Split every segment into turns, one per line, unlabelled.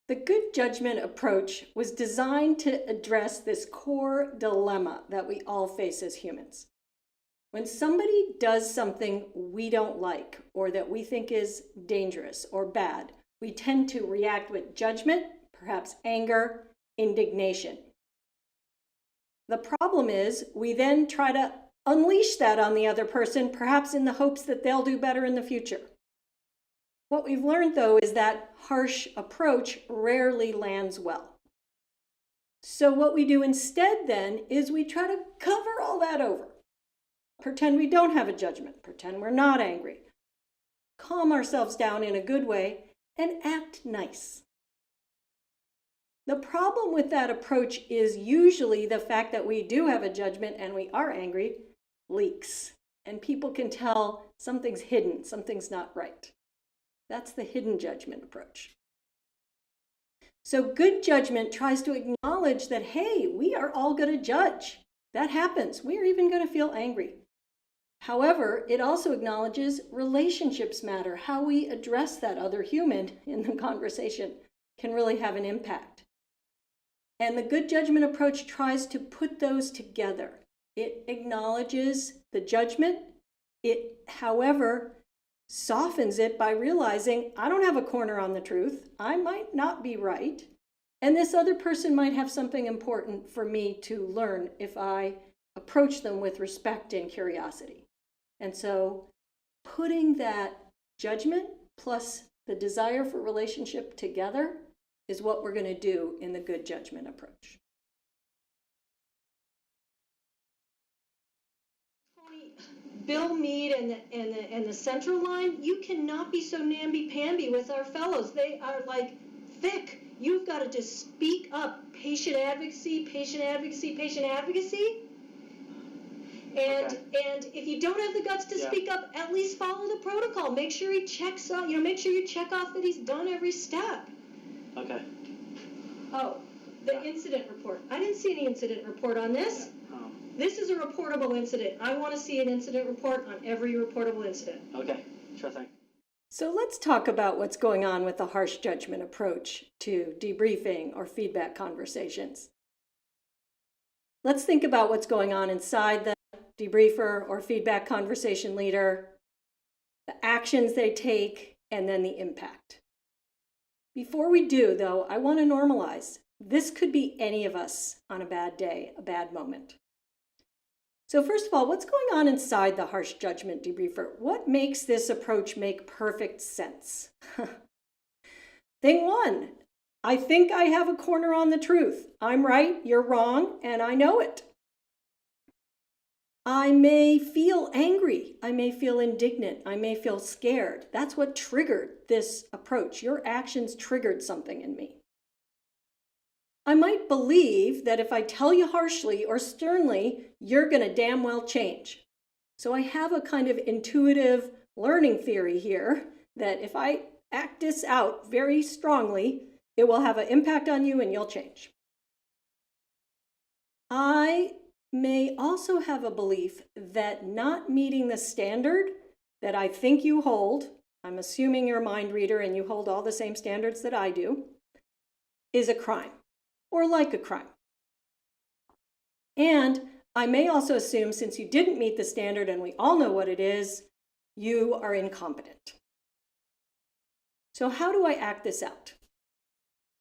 The good judgment approach was designed to address this core dilemma that we all face as humans. When somebody does something we don't like or that we think is dangerous or bad, we tend to react with judgment, perhaps anger, indignation. The problem is we then try to unleash that on the other person, perhaps in the hopes that they'll do better in the future. What we've learned, though, is that harsh approach rarely lands well. So what we do instead then is we try to cover all that over. Pretend we don't have a judgment, pretend we're not angry. Calm ourselves down in a good way and act nice. The problem with that approach is usually the fact that we do have a judgment and we are angry leaks. And people can tell something's hidden, something's not right. That's the hidden judgment approach. So good judgment tries to acknowledge that, hey, we are all going to judge. That happens. We're even going to feel angry. However, it also acknowledges relationships matter. How we address that other human in the conversation can really have an impact. And the good judgment approach tries to put those together. It acknowledges the judgment. It, however, softens it by realizing I don't have a corner on the truth. I might not be right. And this other person might have something important for me to learn if I approach them with respect and curiosity. And so putting that judgment plus the desire for relationship together is what we're going to do in the good judgment approach.
Bill Meade and the Central Line, you cannot be so namby-pamby with our fellows. They are like thick. You've got to just speak up. Patient advocacy, patient advocacy, patient advocacy. And if you don't have the guts to speak up, at least follow the protocol. Make sure he checks out, make sure you check off that he's done every step.
Okay.
Oh, the incident report. I didn't see any incident report on this.
Yeah. Oh.
This is a reportable incident. I want to see an incident report on every reportable incident.
Okay, sure thing.
So let's talk about what's going on with the harsh judgment approach to debriefing or feedback conversations. Let's think about what's going on inside the debriefer or feedback conversation leader, the actions they take, and then the impact. Before we do, though, I want to normalize. This could be any of us on a bad day, a bad moment. So first of all, what's going on inside the harsh judgment debriefer? What makes this approach make perfect sense? Thing one, I think I have a corner on the truth. I'm right, you're wrong, and I know it. I may feel angry. I may feel indignant. I may feel scared. That's what triggered this approach. Your actions triggered something in me. I might believe that if I tell you harshly or sternly, you're going to damn well change. So I have a kind of intuitive learning theory here that if I act this out very strongly, it will have an impact on you and you'll change. I may also have a belief that not meeting the standard that I think you hold, I'm assuming you're a mind reader and you hold all the same standards that I do, is a crime or like a crime. And I may also assume since you didn't meet the standard and we all know what it is, you are incompetent. So how do I act this out?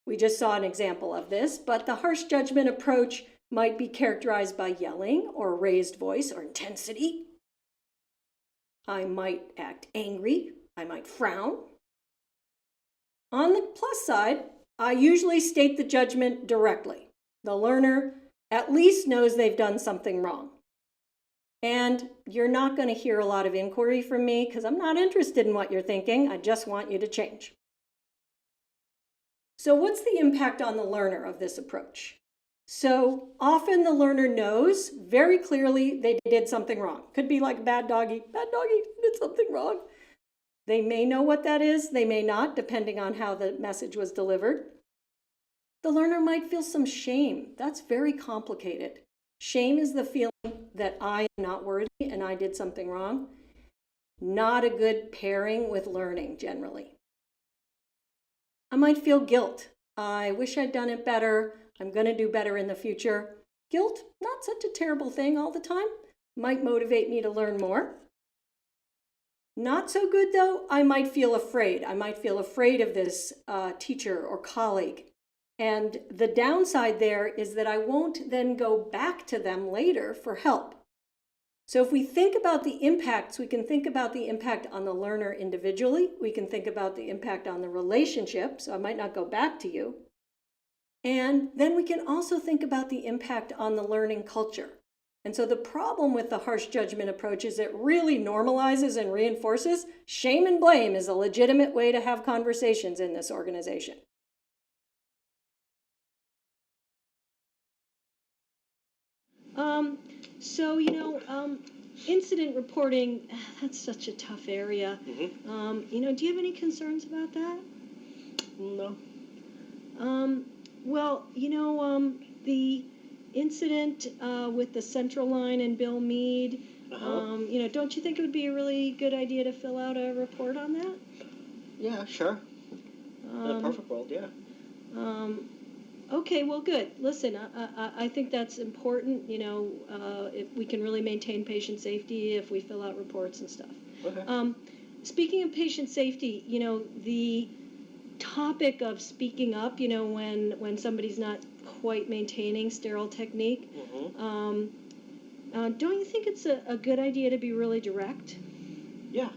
We just saw an example of this, but the harsh judgment approach might be characterized by yelling or raised voice or intensity. I might act angry. I might frown. On the plus side, I usually state the judgment directly. The learner at least knows they've done something wrong. And you're not going to hear a lot of inquiry from me because I'm not interested in what you're thinking. I just want you to change. So what's the impact on the learner of this approach? So often the learner knows very clearly they did something wrong. Could be like bad doggy, did something wrong. They may know what that is, they may not, depending on how the message was delivered. The learner might feel some shame. That's very complicated. Shame is the feeling that I am not worthy and I did something wrong. Not a good pairing with learning generally. I might feel guilt. I wish I'd done it better. I'm going to do better in the future. Guilt, not such a terrible thing all the time. Might motivate me to learn more. Not so good though, I might feel afraid. I might feel afraid of this teacher or colleague. And the downside there is that I won't then go back to them later for help. So if we think about the impacts, we can think about the impact on the learner individually. We can think about the impact on the relationship, so I might not go back to you. And then we can also think about the impact on the learning culture. And so the problem with the harsh judgment approach is it really normalizes and reinforces shame and blame is a legitimate way to have conversations in this organization.
Incident reporting, that's such a tough area.
Mm-hmm.
Do you have any concerns about that?
No.
The incident with the Central Line and Bill Meade, don't you think it would be a really good idea to fill out a report on that?
Yeah, sure. In a perfect world, yeah.
Okay, well, good. Listen, I think that's important, if we can really maintain patient safety if we fill out reports and stuff.
Okay.
Speaking of patient safety, the topic of speaking up, when somebody's not quite maintaining sterile technique,
Mm-hmm.
don't you think it's a good idea to be really direct?
Yeah,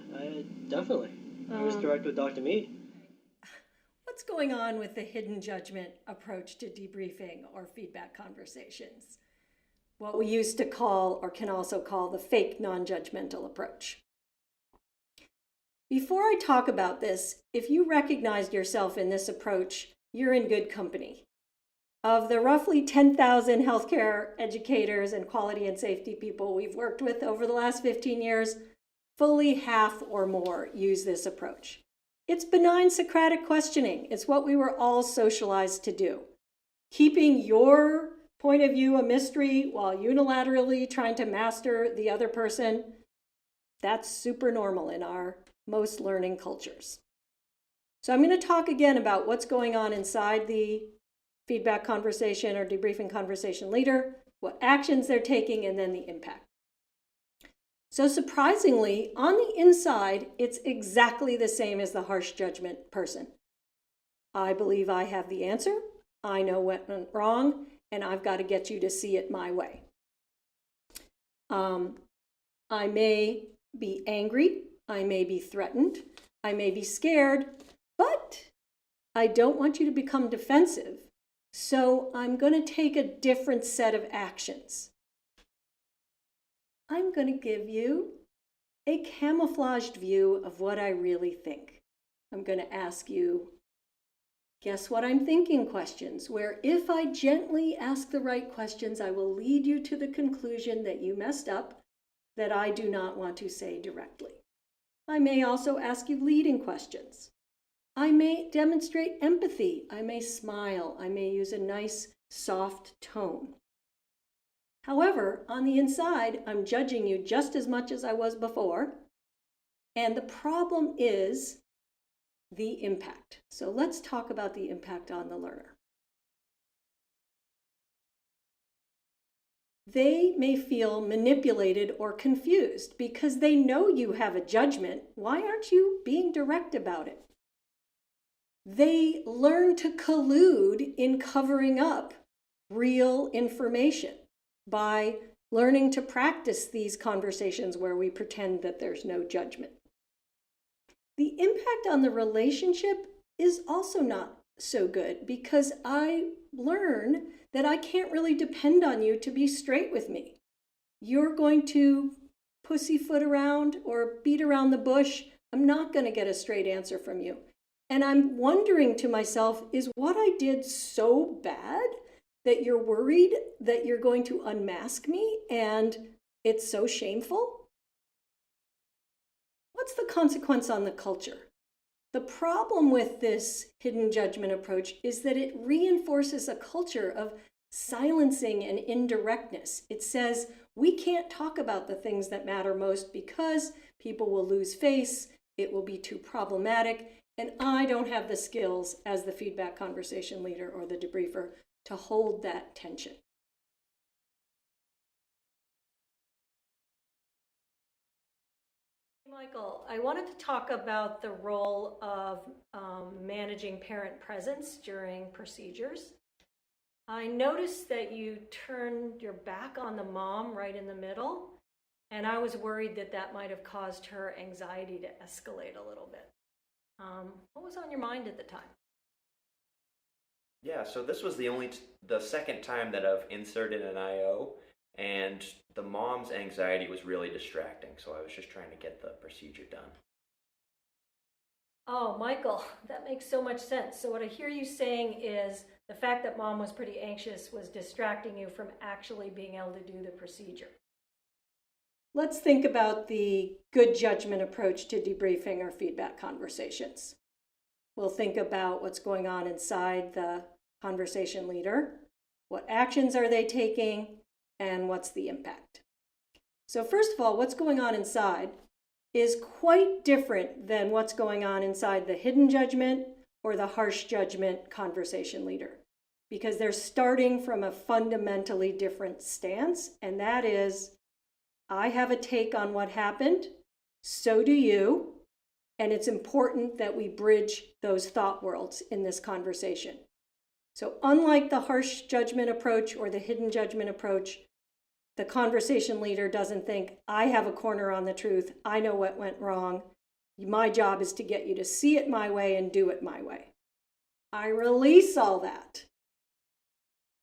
definitely. I was direct with Dr. Meade.
What's going on with the hidden judgment approach to debriefing or feedback conversations? What we used to call, or can also call, the fake non-judgmental approach. Before I talk about this, if you recognized yourself in this approach, you're in good company. Of the roughly 10,000 healthcare educators and quality and safety people we've worked with over the last 15 years, fully half or more use this approach. It's benign Socratic questioning. It's what we were all socialized to do. Keeping your point of view a mystery while unilaterally trying to master the other person, that's super normal in our most learning cultures. So I'm going to talk again about what's going on inside the feedback conversation or debriefing conversation leader, what actions they're taking, and then the impact. So surprisingly, on the inside, it's exactly the same as the harsh judgment person. I believe I have the answer, I know what went wrong, and I've got to get you to see it my way. I may be angry, I may be threatened, I may be scared, but I don't want you to become defensive, so I'm going to take a different set of actions. I'm going to give you a camouflaged view of what I really think. I'm going to ask you, guess what I'm thinking questions, where if I gently ask the right questions, I will lead you to the conclusion that you messed up, that I do not want to say directly. I may also ask you leading questions. I may demonstrate empathy. I may smile. I may use a nice, soft tone. However, on the inside, I'm judging you just as much as I was before. And the problem is the impact. So let's talk about the impact on the learner. They may feel manipulated or confused because they know you have a judgment. Why aren't you being direct about it? They learn to collude in covering up real information by learning to practice these conversations where we pretend that there's no judgment. The impact on the relationship is also not so good because I learn that I can't really depend on you to be straight with me. You're going to pussyfoot around or beat around the bush. I'm not going to get a straight answer from you. And I'm wondering to myself, is what I did so bad that you're worried that you're going to unmask me and it's so shameful? What's the consequence on the culture? The problem with this hidden judgment approach is that it reinforces a culture of silencing and indirectness. It says we can't talk about the things that matter most because people will lose face, it will be too problematic, And I don't have the skills as the feedback conversation leader or the debriefer to hold that tension. Michael, I wanted to talk about the role of managing parent presence during procedures. I noticed that you turned your back on the mom right in the middle, and I was worried that that might have caused her anxiety to escalate a little bit. What was on your mind at the time?
Yeah, so this was the second time that I've inserted an IO, and the mom's anxiety was really distracting, so I was just trying to get the procedure done.
Oh, Michael, that makes so much sense. So what I hear you saying is the fact that mom was pretty anxious was distracting you from actually being able to do the procedure. Let's think about the good judgment approach to debriefing or feedback conversations. We'll think about what's going on inside the conversation leader, what actions are they taking, and what's the impact. So first of all, what's going on inside is quite different than what's going on inside the hidden judgment or the harsh judgment conversation leader, because they're starting from a fundamentally different stance, and that is, I have a take on what happened, so do you, and it's important that we bridge those thought worlds in this conversation. So unlike the harsh judgment approach or the hidden judgment approach, the conversation leader doesn't think, I have a corner on the truth, I know what went wrong, my job is to get you to see it my way and do it my way. I release all that.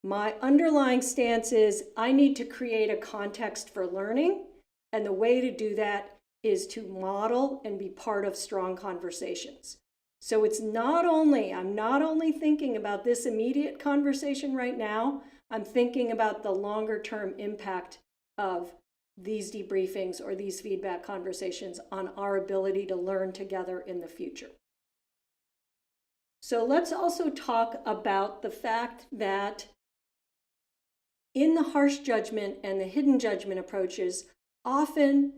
My underlying stance is I need to create a context for learning, and the way to do that is to model and be part of strong conversations. So it's I'm not only thinking about this immediate conversation right now, I'm thinking about the longer term impact of these debriefings or these feedback conversations on our ability to learn together in the future. So let's also talk about the fact that in the harsh judgment and the hidden judgment approaches, often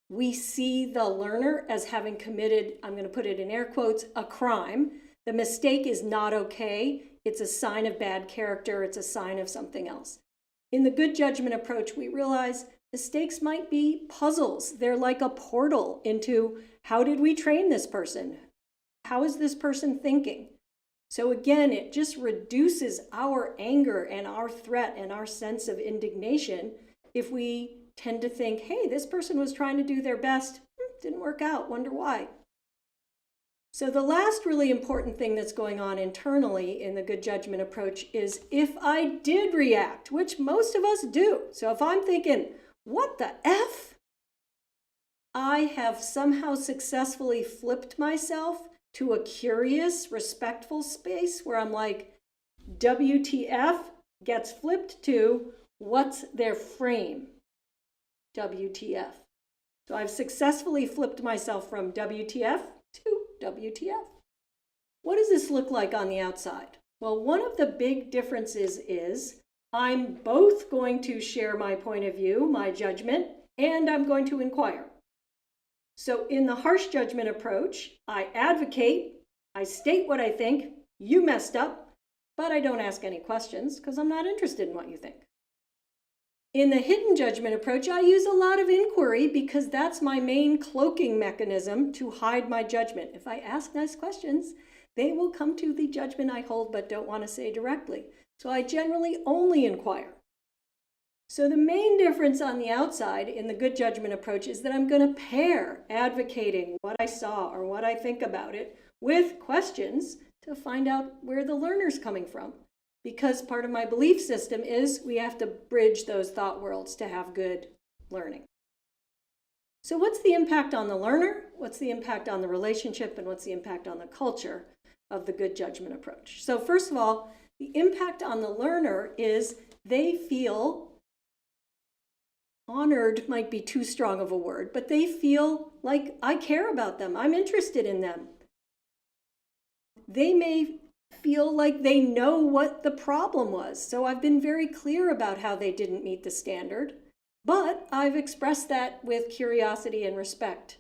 we see the learner as having committed, I'm going to put it in air quotes, a crime. The mistake is not okay. It's a sign of bad character. It's a sign of something else. In the good judgment approach, we realize mistakes might be puzzles. They're like a portal into how did we train this person? How is this person thinking? So again, it just reduces our anger and our threat and our sense of indignation if we tend to think, hey, this person was trying to do their best, didn't work out, wonder why. So the last really important thing that's going on internally in the good judgment approach is if I did react, which most of us do. So if I'm thinking, what the F? I have somehow successfully flipped myself to a curious, respectful space where I'm like, WTF gets flipped to what's their frame? WTF. So I've successfully flipped myself from WTF to WTF. What does this look like on the outside? Well, one of the big differences is I'm both going to share my point of view, my judgment, and I'm going to inquire. So in the harsh judgment approach, I advocate, I state what I think, you messed up, but I don't ask any questions because I'm not interested in what you think. In the hidden judgment approach, I use a lot of inquiry because that's my main cloaking mechanism to hide my judgment. If I ask nice questions, they will come to the judgment I hold but don't want to say directly. So I generally only inquire. So the main difference on the outside in the good judgment approach is that I'm going to pair advocating what I saw or what I think about it with questions to find out where the learner's coming from. Because part of my belief system is we have to bridge those thought worlds to have good learning. So what's the impact on the learner? What's the impact on the relationship? And what's the impact on the culture of the good judgment approach? So first of all, the impact on the learner is they feel honored, might be too strong of a word, but they feel like I care about them. I'm interested in them. They may feel like they know what the problem was. So I've been very clear about how they didn't meet the standard, but I've expressed that with curiosity and respect.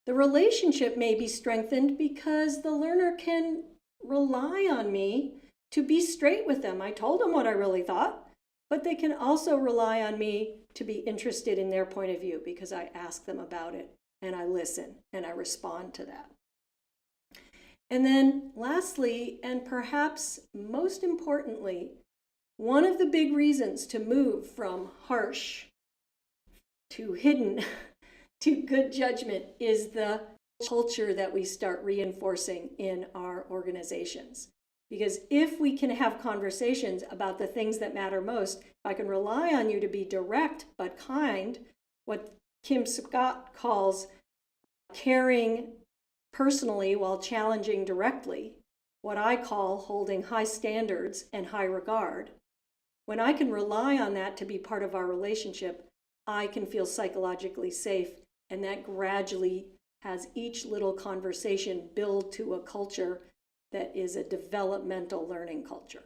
The relationship may be strengthened because the learner can rely on me to be straight with them. I told them what I really thought, but they can also rely on me to be interested in their point of view because I ask them about it and I listen and I respond to that. And then lastly, and perhaps most importantly, one of the big reasons to move from harsh to hidden to good judgment is the culture that we start reinforcing in our organizations. Because if we can have conversations about the things that matter most, if I can rely on you to be direct but kind, what Kim Scott calls caring personally while challenging directly, what I call holding high standards and high regard, when I can rely on that to be part of our relationship, I can feel psychologically safe, and that gradually has each little conversation build to a culture that is a developmental learning culture.